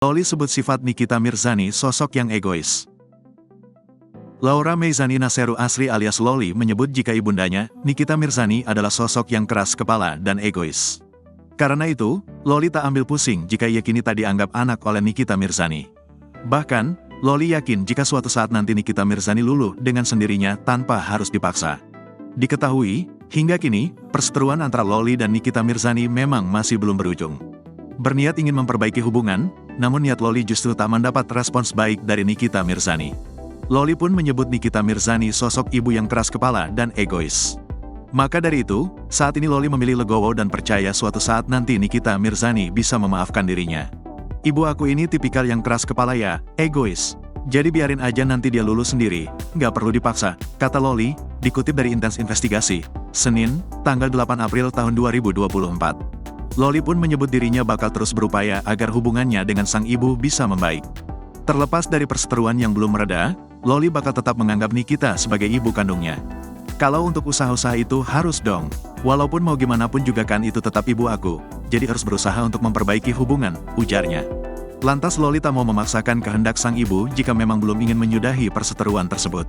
Loli sebut sifat Nikita Mirzani sosok yang egois. Laura Meizani Naseru Asri alias Loli menyebut jika ibundanya, Nikita Mirzani adalah sosok yang keras kepala dan egois. Karena itu, Loli tak ambil pusing jika ia kini tak dianggap anak oleh Nikita Mirzani. Bahkan, Loli yakin jika suatu saat nanti Nikita Mirzani luluh dengan sendirinya tanpa harus dipaksa. Diketahui, hingga kini, perseteruan antara Loli dan Nikita Mirzani memang masih belum berujung. Berniat ingin memperbaiki hubungan, namun niat Loli justru tak mendapat respons baik dari Nikita Mirzani. Loli pun menyebut Nikita Mirzani sosok ibu yang keras kepala dan egois. Maka dari itu, saat ini Loli memilih legowo dan percaya suatu saat nanti Nikita Mirzani bisa memaafkan dirinya. Ibu aku ini tipikal yang keras kepala ya, egois. Jadi biarin aja nanti dia lulus sendiri, nggak perlu dipaksa, kata Loli, dikutip dari Intens Investigasi, Senin, tanggal 8 April tahun 2024. Loli pun menyebut dirinya bakal terus berupaya agar hubungannya dengan sang ibu bisa membaik. Terlepas dari perseteruan yang belum mereda, Loli bakal tetap menganggap Nikita sebagai ibu kandungnya. Kalau untuk usaha-usaha itu harus dong, walaupun mau gimana pun juga kan itu tetap ibu aku, jadi harus berusaha untuk memperbaiki hubungan, ujarnya. Lantas Loli tak mau memaksakan kehendak sang ibu jika memang belum ingin menyudahi perseteruan tersebut.